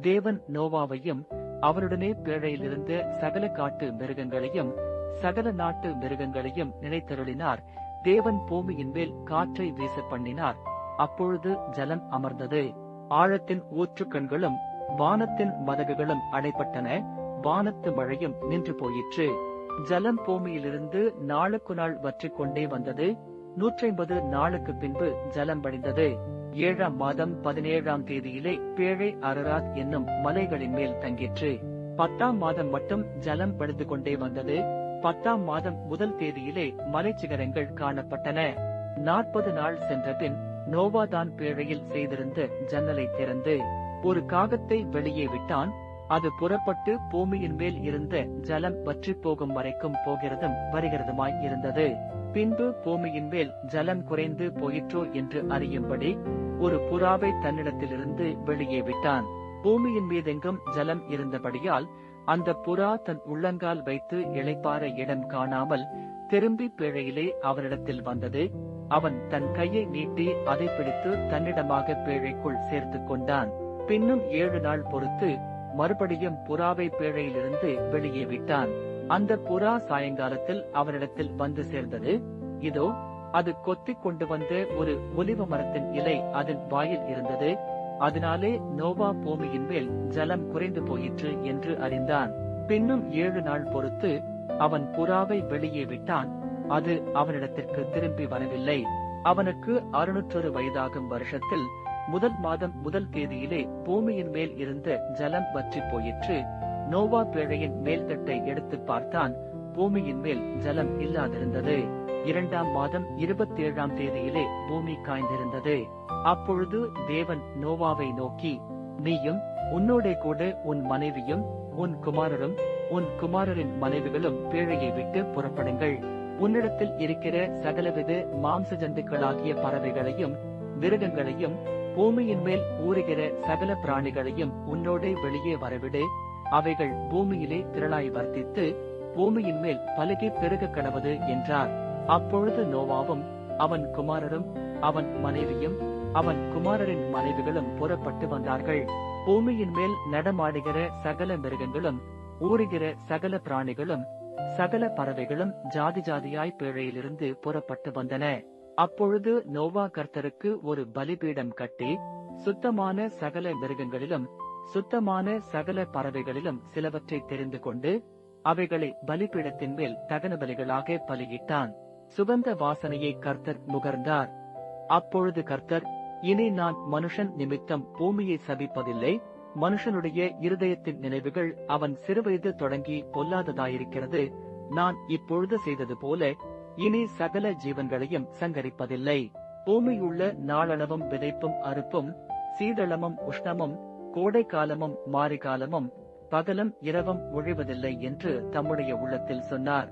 தேவன் நோவாவையும் அவருடனே பேழையிலிருந்த சகல காட்டு மிருகங்களையும் சகல நாட்டு மிருகங்களையும் நினைத்தருளினார். தேவன் பூமியின் மேல் காற்றை வீச பண்ணினார். அப்பொழுது ஜலம் அமர்ந்தது. ஆழத்தின் ஊற்றுக்கண்களும் வானத்தின் மதகுகளும் அடைபட்டன. வானத்து மழையும் நின்று போயிற்று. ஜலம் பூமியிலிருந்து நாளுக்கு நாள் வற்றிக் கொண்டே வந்தது. 150 நாளுக்கு பின்பு ஜலம் வடிந்தது. 7ஆம் மாதம் 17ஆம் தேதியிலே பேழை அரராத் என்னும் மலைகளின் மேல் தங்கிற்று. 10ஆம் மாதம் மட்டும் ஜலம் வடிந்து கொண்டே வந்தது. 10ஆம் மாதம் முதல் தேதியிலே மலைச்சிகரங்கள் காணப்பட்டன. 40 நாள் சென்றபின் நோவாதான் பேழையில் செய்திருந்த ஜன்னலை திறந்து ஒரு காகத்தை வெளியே விட்டான். அது புறப்பட்டு பூமியின் மேல் இருந்த ஜலம் வற்றிப் போகும் வரைக்கும் போகிறதும் வருகிறதுமாய் இருந்தது. பின்பு பூமியின் மேல் ஜலம் குறைந்து போயிற்றோ என்று அறியும்படி ஒரு புறாவை தன்னிடத்திலிருந்து வெளியே விட்டான். பூமியின் மீதெங்கும் ஜலம் இருந்தபடியால் அந்த புறா தன் உள்ளங்கால் வைத்து இளைப்பாற இடம் காணாமல் திரும்பி பேழையிலே அவனிடத்தில் வந்தது. அவன் தன் கையை நீட்டி அதை பிடித்து தன்னிடமாக பேழைக்குள் சேர்த்துக் கொண்டான். பின்னும் 7 நாள் பொறுத்து மறுபடியும் புறாவை பேழையிலிருந்து வெளியே விட்டான். அந்த புறா சாயங்காலத்தில் அவனிடத்தில் வந்து சேர்ந்தது. இதோ அது கொத்திக் கொண்டு வந்த ஒரு ஒலிவ மரத்தின் இலை அதன் வாயில் இருந்தது. அதனாலே நோவா பூமியின் மேல் ஜலம் குறைந்து போயிற்று என்று அறிந்தான். பின்னும் 7 நாள் பொறுத்து அவன் புறாவை வெளியே விட்டான். அது அவனிடத்திற்கு திரும்பி வரவில்லை. அவனுக்கு 601 வயதாகும் வருஷத்தில் முதல் மாதம் முதல் தேதியிலே பூமியின் மேல் இருந்த ஜலம் வற்றி போயிற்று. நோவா பேழையின் மேல்தட்டை எடுத்து பார்த்தான். பூமியின் மேல் ஜலம் இல்லாதிருந்தது. 2ஆம் மாதம் 27ஆம் தேதியிலே பூமி காய்ந்திருந்தது. அப்பொழுது தேவன் நோவாவை நோக்கி, நீயும் உன்னோடே கூட உன் மனைவியும் உன் குமாரரும் உன் குமாரரின் மனைவிகளும் பேழையை விட்டு புறப்படுங்கள். உன்னிடத்தில் இருக்கிற சகலவித மாம்ச ஜந்துக்களாகிய பறவைகளையும் மிருகங்களையும் பூமியின் மேல் ஊறுகிற சகல பிராணிகளையும் உன்னோடே வெளியே வரவிடு. அவைகள் பூமியிலே திரளாய் வர்த்தித்து பூமியின் மேல் பலுகி பெருக கடவது என்றார். அப்பொழுது நோவாவும் அவன் குமாரரும் அவன் மனைவியும் அவன் குமாரரின் மனைவிகளும் புறப்பட்டு வந்தார்கள். பூமியின் மேல் நடமாடுகிற சகல மிருகங்களும் ஊறுகிற சகல பிராணிகளும் சகல பறவைகளும் ஜாதி ஜாதியாய் பேழையிலிருந்து புறப்பட்டு வந்தன. அப்பொழுது நோவா கர்த்தருக்கு ஒரு பலிபீடம் கட்டி சுத்தமான சகல மிருகங்களிலும் சுத்தமான சகல பறவைகளிலும் சிலவற்றை தெரிந்து கொண்டு அவைகளை பலிபீடத்தின் மேல் தகன பலிகளாக பலியிட்டான். சுகந்த வாசனையை கர்த்தர் முகர்ந்தார். அப்பொழுது கர்த்தர், இனி நான் மனுஷன் நிமித்தம் பூமியை சபிப்பதில்லை. மனுஷனுடைய இருதயத்தின் நினைவுகள் அவன் சிறுவயது தொடங்கி பொல்லாததாயிருக்கிறது. நான் இப்பொழுது செய்தது போல இனி சகல ஜீவன்களையும் சங்கரிப்பதில்லை. பூமியுள்ள நாளளவும் விதைப்பும் அறுப்பும் சீதளமும் உஷ்ணமும் கோடை காலமும் மாரிகாலமும் பகலும் இரவும் ஒழிவதில்லை என்று தம்முடைய உள்ளத்தில் சொன்னார்.